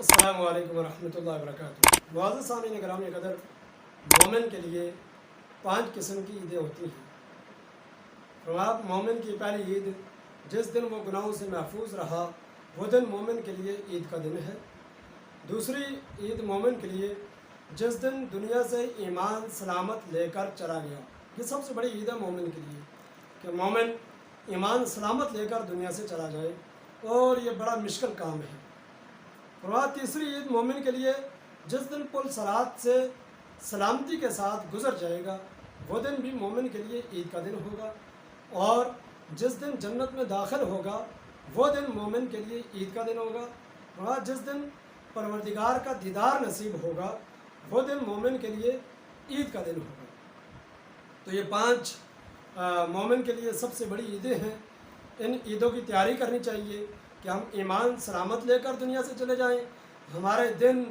السلام علیکم ورحمۃ اللہ وبرکاتہ۔ معزز سامعین گرامی قدر، مومن کے لیے 5 قسم کی عیدیں ہوتی ہیں۔ فرمایا مومن کی پہلی عید جس دن وہ گناہوں سے محفوظ رہا وہ دن مومن کے لیے عید کا دن ہے۔ دوسری عید مومن کے لیے جس دن دنیا سے ایمان سلامت لے کر چلا گیا۔ یہ سب سے بڑی عید ہے مومن کے لیے کہ مومن ایمان سلامت لے کر دنیا سے چلا جائے، اور یہ بڑا مشکل کام ہے۔ اور تیسری عید مومن کے لیے جس دن پل صراط سے سلامتی کے ساتھ گزر جائے گا وہ دن بھی مومن کے لیے عید کا دن ہوگا، اور جس دن جنت میں داخل ہوگا وہ دن مومن کے لیے عید کا دن ہوگا، اور جس دن پروردگار کا دیدار نصیب ہوگا وہ دن مومن کے لیے عید کا دن ہوگا۔ تو یہ 5 مومن کے لیے سب سے بڑی عیدیں ہیں۔ ان عیدوں کی تیاری کرنی چاہیے کہ ہم ایمان سلامت لے کر دنیا سے چلے جائیں، ہمارے دن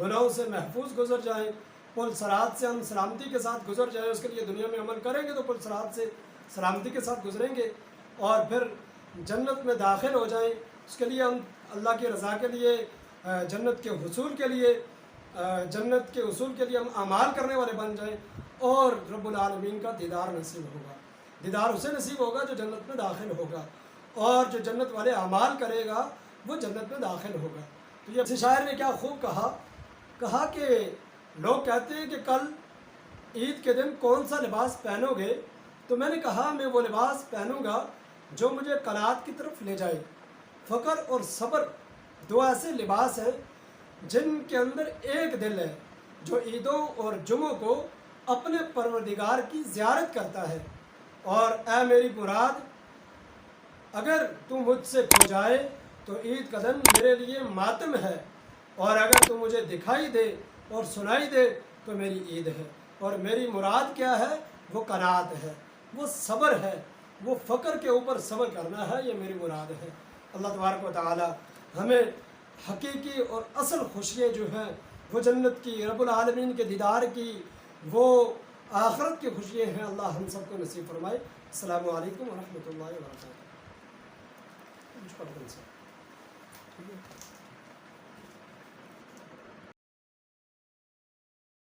گناہوں سے محفوظ گزر جائیں، پل صراط سے ہم سلامتی کے ساتھ گزر جائیں۔ اس کے لیے دنیا میں عمل کریں گے تو پل صراط سے سلامتی کے ساتھ گزریں گے، اور پھر جنت میں داخل ہو جائیں۔ اس کے لیے ہم اللہ کی رضا کے لیے، جنت کے حصول کے لیے، جنت کے حصول کے لیے ہم اعمال کرنے والے بن جائیں، اور رب العالمین کا دیدار نصیب ہوگا۔ دیدار اسے نصیب ہوگا جو جنت میں داخل ہوگا، اور جو جنت والے اعمال کرے گا وہ جنت میں داخل ہوگا۔ تو یہ شاعر نے کیا خوب کہا کہ لوگ کہتے ہیں کہ کل عید کے دن کون سا لباس پہنو گے؟ تو میں نے کہا میں وہ لباس پہنوں گا جو مجھے قناعت کی طرف لے جائے۔ فقر اور صبر 2 ایسے لباس ہیں جن کے اندر ایک دل ہے جو عیدوں اور جمعوں کو اپنے پروردگار کی زیارت کرتا ہے، اور اے میری مراد اگر تو مجھ سے کھو جائے تو عید کا دن میرے لیے ماتم ہے، اور اگر تو مجھے دکھائی دے اور سنائی دے تو میری عید ہے۔ اور میری مراد کیا ہے؟ وہ قناعت ہے، وہ صبر ہے، وہ فقر کے اوپر صبر کرنا ہے، یہ میری مراد ہے۔ اللہ تبارک و تعالی ہمیں حقیقی اور اصل خوشیاں جو ہیں وہ جنت کی، رب العالمین کے دیدار کی، وہ آخرت کی خوشیاں ہیں، اللہ ہم سب کو نصیب فرمائے۔ السلام علیکم ورحمۃ اللہ وبرکاتہ۔